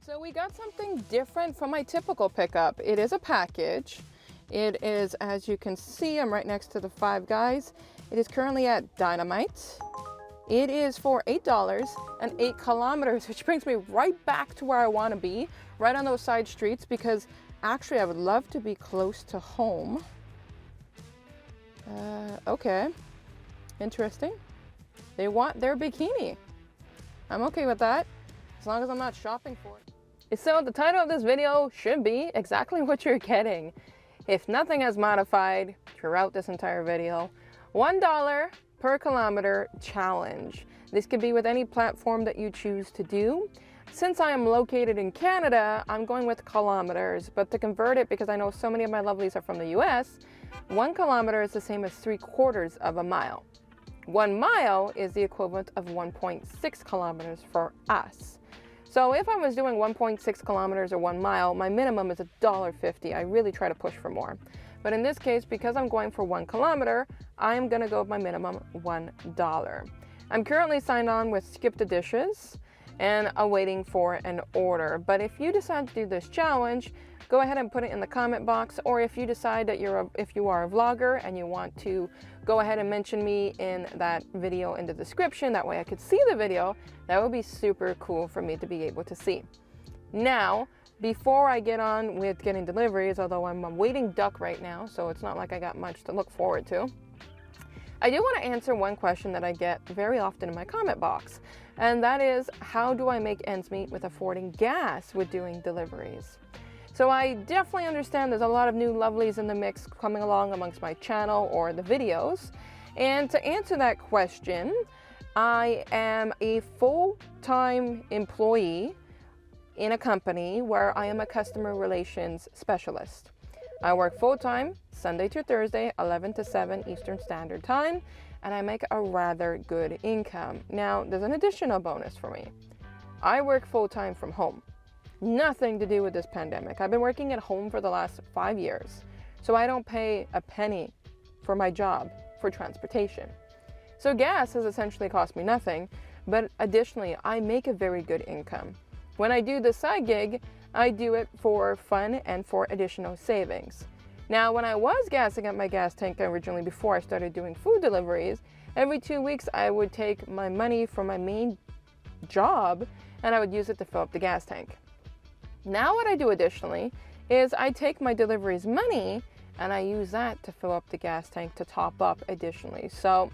So we got something different from my typical pickup. It is a package. It is, as you can see, I'm right next to the Five Guys. It is currently at Dynamite. It is for $8 and 8 kilometers, which brings me right back to where I want to be, right on those side streets, because actually I would love to be close to home. Okay, interesting. They want their bikini. I'm okay with that, as long as I'm not shopping for it. So the title of this video should be exactly what you're getting. If nothing has modified throughout this entire video, $1 per kilometer challenge. This could be with any platform that you choose to do. Since I am located in Canada, I'm going with kilometers, but to convert it, because I know so many of my lovelies are from the US, 1 kilometer is the same as 3/4 of a mile. 1 mile is the equivalent of 1.6 kilometers for us. So if I was doing 1.6 kilometers or 1 mile, my minimum is $1.50. I really try to push for more. But in this case, because I'm going for 1 kilometer, I'm gonna go with my minimum $1. I'm currently signed on with Skip the Dishes and awaiting for an order. But if you decide to do this challenge, go ahead and put it in the comment box, or if you decide that if you are a vlogger and you want to go ahead and mention me in that video in the description, that way I could see the video, that would be super cool for me to be able to see. Now, before I get on with getting deliveries, although I'm a waiting duck right now, so it's not like I got much to look forward to, I do want to answer one question that I get very often in my comment box, and that is, how do I make ends meet with affording gas with doing deliveries? So I definitely understand there's a lot of new lovelies in the mix coming along amongst my channel or the videos. And to answer that question, I am a full-time employee in a company where I am a customer relations specialist. I work full-time, Sunday to Thursday, 11 to 7 Eastern Standard Time, and I make a rather good income. Now, there's an additional bonus for me. I work full-time from home. Nothing to do with this pandemic. I've been working at home for the last 5 years, so I don't pay a penny for my job for transportation. So gas has essentially cost me nothing, but additionally, I make a very good income. When I do the side gig, I do it for fun and for additional savings. Now, when I was gassing up my gas tank originally, before I started doing food deliveries, every 2 weeks I would take my money from my main job and I would use it to fill up the gas tank. Now what I do additionally is I take my deliveries money and I use that to fill up the gas tank to top up additionally. So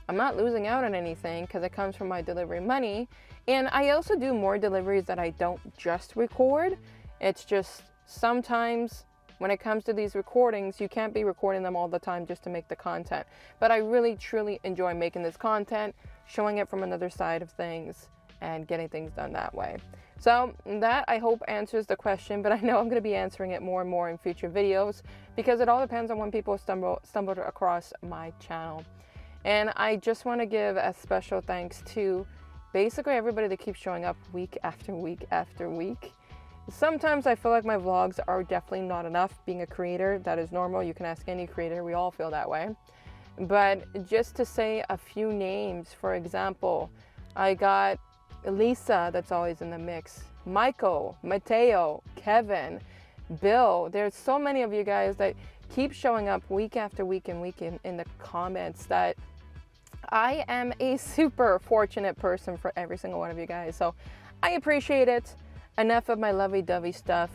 I'm not losing out on anything because it comes from my delivery money. And I also do more deliveries that I don't just record. It's just sometimes when it comes to these recordings, you can't be recording them all the time just to make the content. But I really, truly enjoy making this content, showing it from another side of things and getting things done that way. So that, I hope, answers the question, but I know I'm going to be answering it more and more in future videos because it all depends on when people stumbled across my channel. And I just want to give a special thanks to basically everybody that keeps showing up week after week after week. Sometimes I feel like my vlogs are definitely not enough. Being a creator, that is normal. You can ask any creator. We all feel that way. But just to say a few names, for example, I got Lisa, that's always in the mix, Michael, Mateo, Kevin, Bill. There's so many of you guys that keep showing up week after week and week in the comments that I am a super fortunate person for every single one of you guys. So I appreciate it. Enough of my lovey-dovey stuff.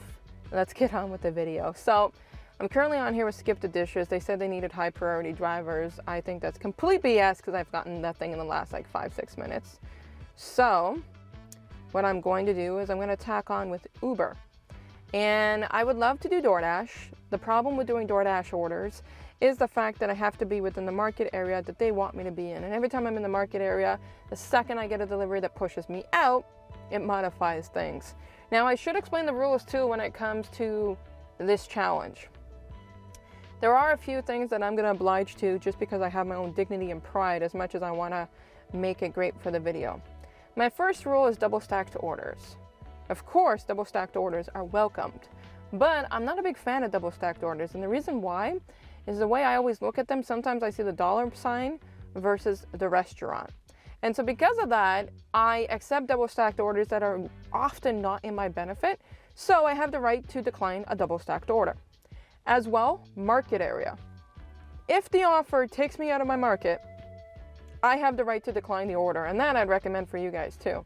Let's get on with the video. So I'm currently on here with Skip the Dishes. They said they needed high priority drivers. I think that's complete BS because I've gotten nothing in the last like 5-6 minutes. So what I'm going to do is I'm going to tack on with Uber. And I would love to do DoorDash. The problem with doing DoorDash orders is the fact that I have to be within the market area that they want me to be in. And every time I'm in the market area, the second I get a delivery that pushes me out, it modifies things. Now, I should explain the rules too when it comes to this challenge. There are a few things that I'm going to oblige to just because I have my own dignity and pride as much as I want to make it great for the video. My first rule is double stacked orders. Of course, double stacked orders are welcomed, but I'm not a big fan of double stacked orders. And the reason why is the way I always look at them. Sometimes I see the dollar sign versus the restaurant. And so because of that, I accept double stacked orders that are often not in my benefit, so I have the right to decline a double stacked order. As well, market area. If the offer takes me out of my market, I have the right to decline the order, and that I'd recommend for you guys too.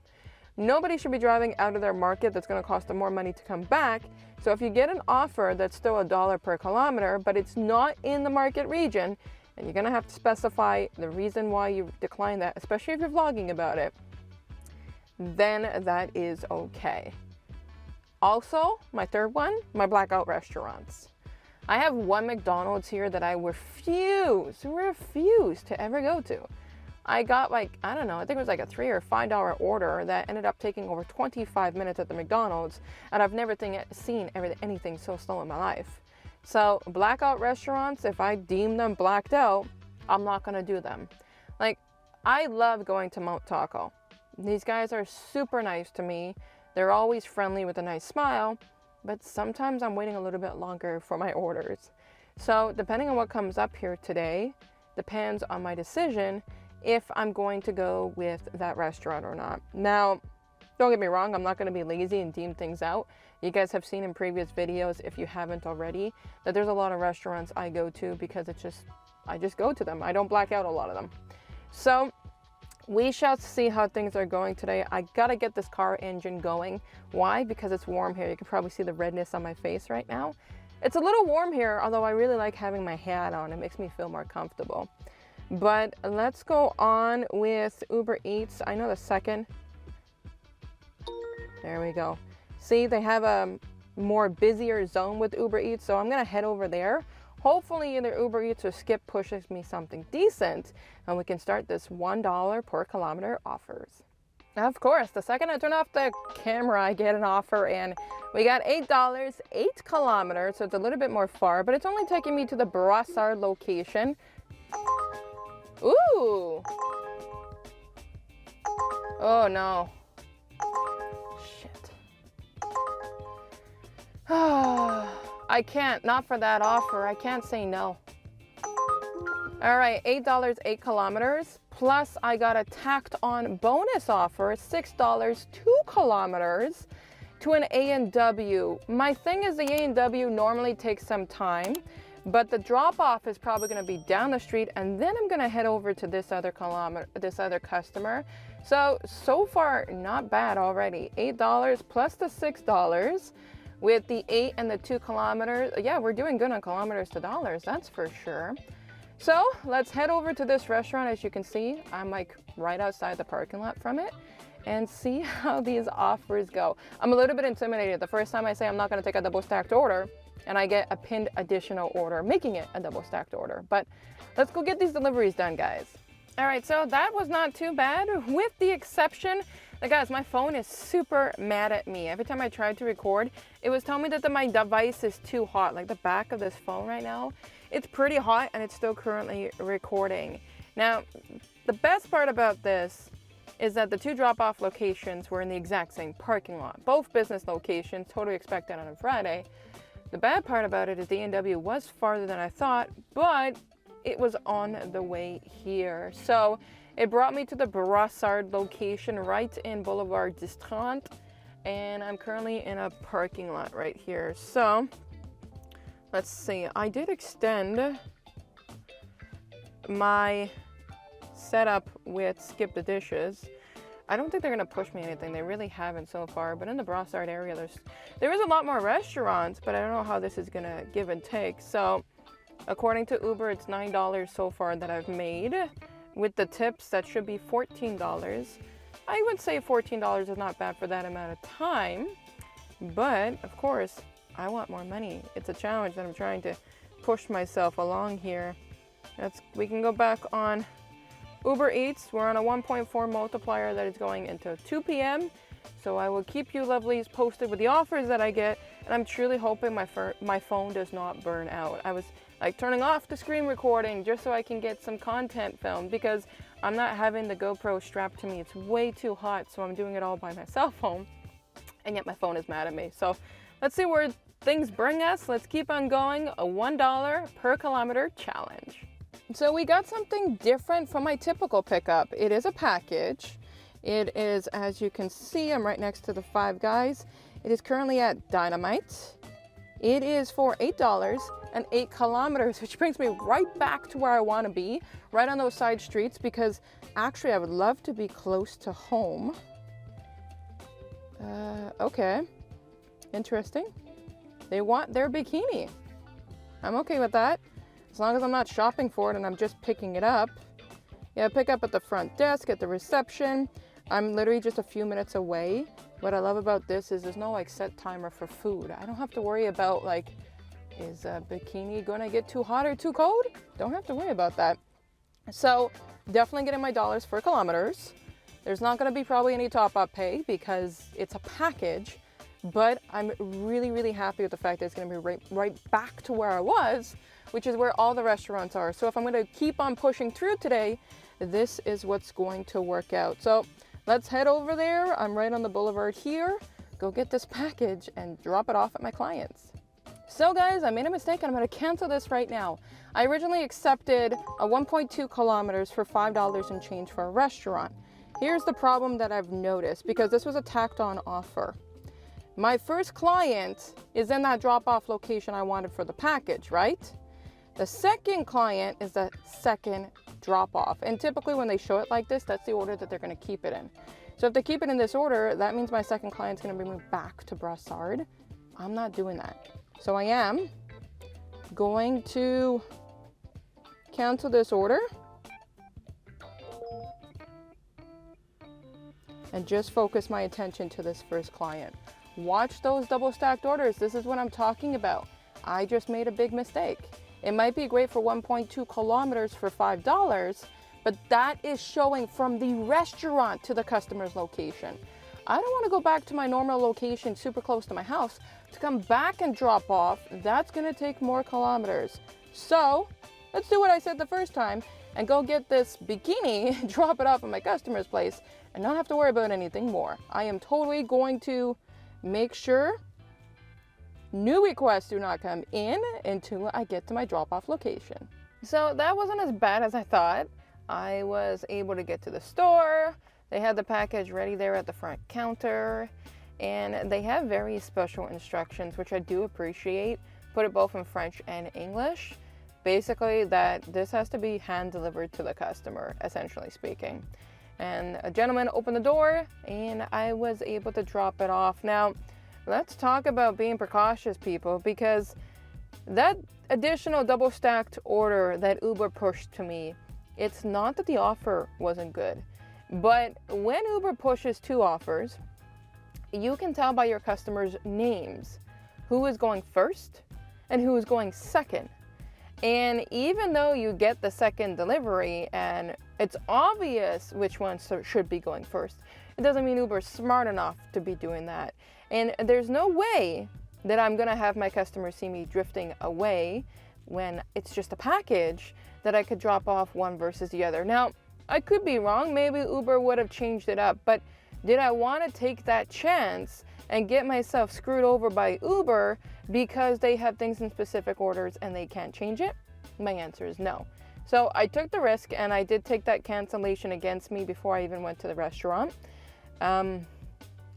Nobody should be driving out of their market that's going to cost them more money to come back. So if you get an offer that's still $1 per kilometer, but it's not in the market region, and you're going to have to specify the reason why you decline that, especially if you're vlogging about it, then that is okay. Also, my third one, my blackout restaurants. I have one McDonald's here that I refuse to ever go to. I got like, I don't know, I think it was like a $3 or $5 order that ended up taking over 25 minutes at the McDonald's, and I've never seen anything so slow in my life. So blackout restaurants, if I deem them blacked out, I'm not gonna do them. Like, I love going to Mount Taco. These guys are super nice to me. They're always friendly with a nice smile, but sometimes I'm waiting a little bit longer for my orders. So depending on what comes up here today, depends on my decision if I'm going to go with that restaurant or not. Now, don't get me wrong, I'm not going to be lazy and deem things out. You guys have seen in previous videos, if you haven't already, that there's a lot of restaurants I go to because I just go to them. I don't black out a lot of them. So we shall see how things are going today. I gotta get this car engine going. Why? Because it's warm here. You can probably see the redness on my face right now. It's a little warm here, although I really like having my hat on. It makes me feel more comfortable. But let's go on with Uber Eats. I know the second. There we go. See, they have a more busier zone with Uber Eats, so I'm gonna head over there. Hopefully either Uber Eats or Skip pushes me something decent, and we can start this $1 per kilometer offers. Of course, the second I turn off the camera, I get an offer, and we got $8, 8 kilometers, so it's a little bit more far, but it's only taking me to the Brassard location. Ooh! Oh no. Shit. I can't, not for that offer. I can't say no. All right, $8, 8 kilometers. Plus I got a tacked on bonus offer, $6, 2 kilometers to an A&W. My thing is the A&W normally takes some time, but the drop off is probably gonna be down the street, and then I'm gonna head over to this other customer. So far, not bad already. $8 plus the $6 with the 8 and the 2 kilometers. Yeah, we're doing good on kilometers to dollars, that's for sure. So let's head over to this restaurant. As you can see, I'm like right outside the parking lot from it, and see how these offers go. I'm a little bit intimidated. The first time I say I'm not gonna take a double stacked order, and I get a pinned additional order, making it a double stacked order. But let's go get these deliveries done, guys. All right, so that was not too bad, with the exception that, guys, my phone is super mad at me. Every time I tried to record, it was telling me that my device is too hot. Like the back of this phone right now, it's pretty hot, and it's still currently recording. Now, the best part about this is that the 2 drop-off locations were in the exact same parking lot. Both business locations, totally expected on a Friday. The bad part about it is the A&W was farther than I thought, but it was on the way here. So it brought me to the Brassard location right in Boulevard d'Istrand, and I'm currently in a parking lot right here. So let's see, I did extend my setup with Skip the Dishes. I don't think they're gonna push me anything. They really haven't so far, but in the Brassard area, there is a lot more restaurants, but I don't know how this is gonna give and take. So according to Uber, it's $9 so far that I've made. With the tips, that should be $14. I would say $14 is not bad for that amount of time, but of course, I want more money. It's a challenge that I'm trying to push myself along here. We can go back on Uber Eats. We're on a 1.4 multiplier that is going until 2 p.m. So I will keep you lovelies posted with the offers that I get, and I'm truly hoping my phone does not burn out. I was like turning off the screen recording just so I can get some content filmed, because I'm not having the GoPro strapped to me. It's way too hot, so I'm doing it all by my cell phone, and yet my phone is mad at me. So let's see where things bring us. Let's keep on going. A $1 per kilometer challenge. So we got something different from my typical pickup. It is a package, It is, as you can see, I'm right next to the Five Guys. It is currently at Dynamite. It is for $8 and 8 kilometers, which brings me right back to where I want to be, right on those side streets, because actually I would love to be close to home. Okay, interesting. They want their bikini. I'm okay with that, as long as I'm not shopping for it and I'm just picking it up. Yeah, pick up at the front desk, at the reception. I'm literally just a few minutes away. What I love about this is there's no like set timer for food. I don't have to worry about like, is a bikini gonna get too hot or too cold? Don't have to worry about that. So definitely getting my dollars for kilometers. There's not gonna be probably any top-up pay because it's a package, but I'm really, really happy with the fact that it's gonna be right back to where I was, which is where all the restaurants are. So if I'm gonna keep on pushing through today, this is what's going to work out. So let's head over there. I'm right on the boulevard here. Go get this package and drop it off at my clients. So guys, I made a mistake and I'm gonna cancel this right now. I originally accepted a 1.2 kilometers for $5 and change for a restaurant. Here's the problem that I've noticed, because this was a tacked on offer. My first client is in that drop-off location I wanted for the package, right? The second client is the second drop-off. And typically when they show it like this, that's the order that they're gonna keep it in. So if they keep it in this order, that means my second client's gonna bring me back to Brassard. I'm not doing that. So I am going to cancel this order and just focus my attention to this first client. Watch those double stacked orders. This is what I'm talking about. I just made a big mistake. It might be great for 1.2 kilometers for $5, but that is showing from the restaurant to the customer's location. I don't want to go back to my normal location super close to my house to come back and drop off. That's going to take more kilometers. So let's do what I said the first time and go get this bikini, drop it off at my customer's place, and not have to worry about anything more. I am totally going to make sure new requests do not come in until I get to my drop-off location. So that wasn't as bad as I thought. I was able to get to the store. They had the package ready there at the front counter, and they have very special instructions, which I do appreciate. Put it both in French and English. Basically that this has to be hand delivered to the customer, essentially speaking. And a gentleman opened the door and I was able to drop it off. Now, let's talk about being precautious, people, because that additional double stacked order that Uber pushed to me, it's not that the offer wasn't good, but when Uber pushes two offers, you can tell by your customers' names who is going first and who is going second. And even though you get the second delivery and it's obvious which one should be going first, it doesn't mean Uber's smart enough to be doing that. And there's no way that I'm gonna have my customers see me drifting away when it's just a package that I could drop off one versus the other. Now, I could be wrong. Maybe Uber would have changed it up, but did I want to take that chance and get myself screwed over by Uber because they have things in specific orders and they can't change it? My answer is no. So I took the risk and I did take that cancellation against me before I even went to the restaurant.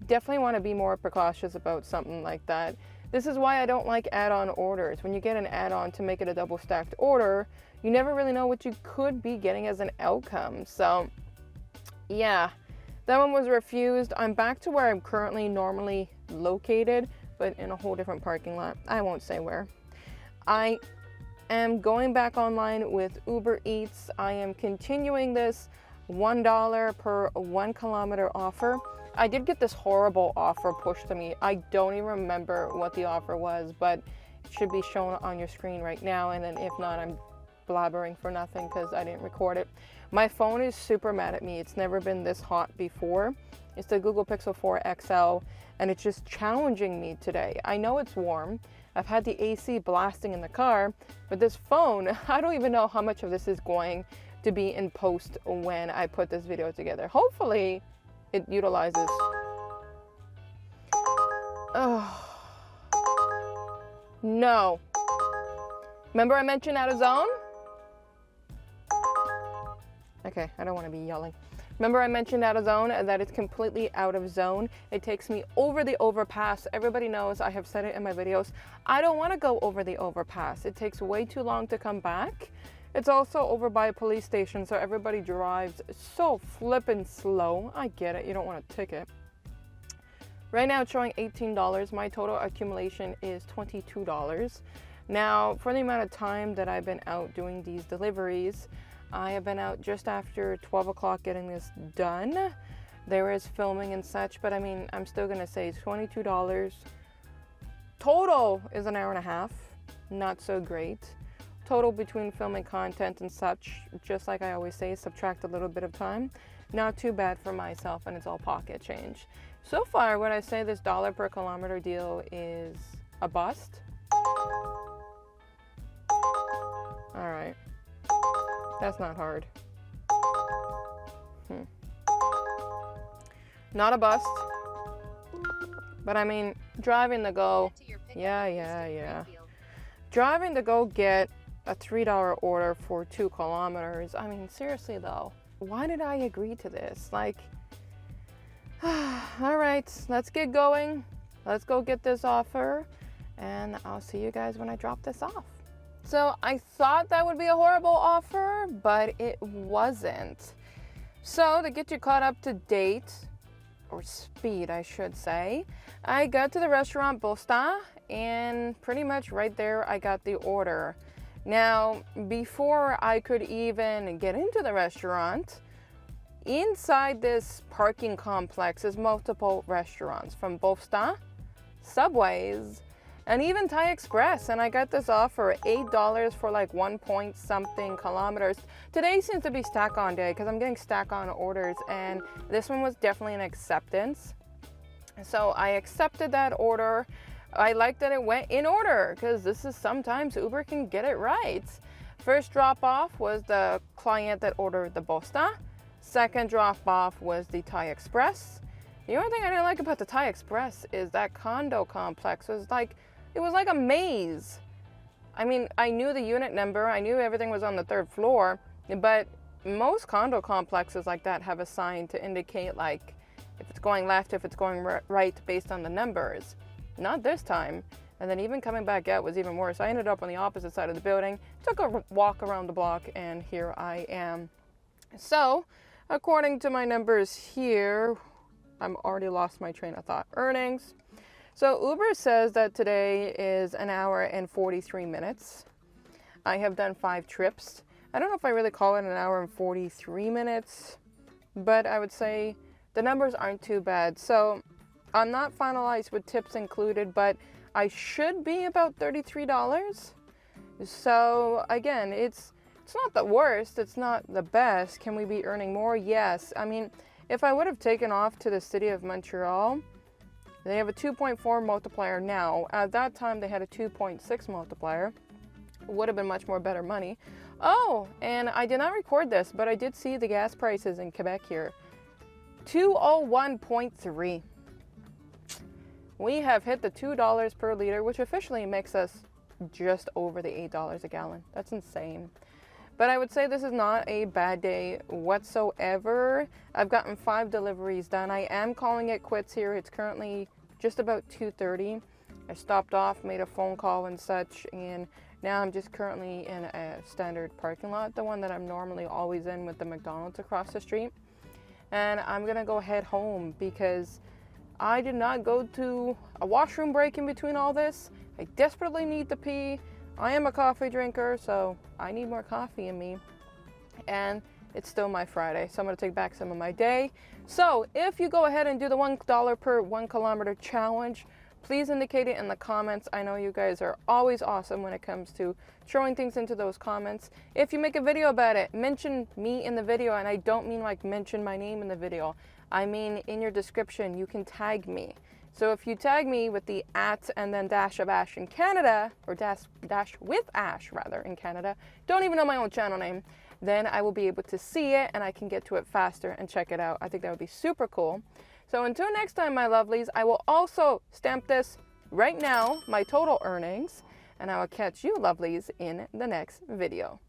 Definitely want to be more precautious about something like that. This is why I don't like add-on orders. When you get an add-on to make it a double stacked order, you never really know what you could be getting as an outcome. So yeah, that one was refused. I'm back to where I'm currently normally located, but in a whole different parking lot. I won't say where. I am going back online with Uber Eats. I am continuing this $1 per 1 kilometer offer. I did get this horrible offer pushed to me. I don't even remember what the offer was, but it should be shown on your screen right now. And then if not, I'm blabbering for nothing because I didn't record it. My phone is super mad at me. It's never been this hot before. It's the Google Pixel 4 XL, and it's just challenging me today. I know it's warm. I've had the AC blasting in the car, but this phone, I don't even know how much of this is going to be in post when I put this video together. Hopefully it utilizes. Oh, no. Remember I mentioned out of zone? Okay, I don't want to be yelling. Remember I mentioned out of zone, that it's completely out of zone. It takes me over the overpass. Everybody knows, I have said it in my videos, I don't want to go over the overpass. It takes way too long to come back. It's also over by a police station, so everybody drives so flippin' slow. I get it, you don't want a ticket. Right now it's showing $18. My total accumulation is $22. Now, for the amount of time that I've been out doing these deliveries, I have been out just after 12 o'clock getting this done. There is filming and such, but I mean, I'm still gonna say it's $22. Total is an hour and a half, not so great. Total between filming content and such, just like I always say, subtract a little bit of time. Not too bad for myself, and it's all pocket change. So far, would I say this dollar per kilometer deal is a bust? All right, that's not hard. Not a bust, but I mean, driving to go, yeah. Driving to go get a $3 order for 2 kilometers. I mean, seriously though, why did I agree to this? Like, all right, let's get going. Let's go get this offer, and I'll see you guys when I drop this off. So I thought that would be a horrible offer, but it wasn't. So to get you caught up to date, or speed, I should say, I got to the restaurant Bosta, and pretty much right there, I got the order. Now, before I could even get into the restaurant, inside this parking complex is multiple restaurants from Bosta, Subways, and even Thai Express. And I got this offer, $8 for like 1 point something kilometers. Today seems to be stack on day because I'm getting stack on orders, and this one was definitely an acceptance. So I accepted that order. I like that it went in order, because this is sometimes Uber can get it right. First drop off was the client that ordered the Bosta. Second drop off was the Thai Express. The only thing I didn't like about the Thai Express is that condo complex was like, it was like a maze. I mean, I knew the unit number, I knew everything was on the 3rd floor, but most condo complexes like that have a sign to indicate like if it's going left, if it's going right, based on the numbers. Not this time. And then even coming back out was even worse. I ended up on the opposite side of the building, took a walk around the block, and here I am. So, according to my numbers here, I'm already lost my train of thought. Earnings. So Uber says that today is an hour and 43 minutes. I have done 5 trips. I don't know if I really call it an hour and 43 minutes, but I would say the numbers aren't too bad. So I'm not finalized with tips included, but I should be about $33. So again, it's not the worst, it's not the best. Can we be earning more? Yes. I mean, if I would have taken off to the city of Montreal, they have a 2.4 multiplier now. At that time, they had a 2.6 multiplier. It would have been much more better money. Oh, and I did not record this, but I did see the gas prices in Quebec here. 201.3. We have hit the $2 per liter, which officially makes us just over the $8 a gallon. That's insane. But I would say this is not a bad day whatsoever. I've gotten 5 deliveries done. I am calling it quits here. It's currently just about 2:30. I stopped off, made a phone call and such, and now I'm just currently in a standard parking lot, the one that I'm normally always in with the McDonald's across the street. And I'm gonna go head home because I did not go to a washroom break in between all this. I desperately need to pee. I am a coffee drinker, so I need more coffee in me. And it's still my Friday, so I'm gonna take back some of my day. So if you go ahead and do the $1 per 1 kilometer challenge, please indicate it in the comments. I know you guys are always awesome when it comes to throwing things into those comments. If you make a video about it, mention me in the video, and I don't mean like mention my name in the video. I mean in your description, you can tag me. So if you tag me with the @ and then dash of Ash in Canada, or dash with Ash rather in Canada, don't even know my own channel name, then I will be able to see it and I can get to it faster and check it out. I think that would be super cool. So until next time, my lovelies, I will also stamp this right now, my total earnings, and I will catch you lovelies in the next video.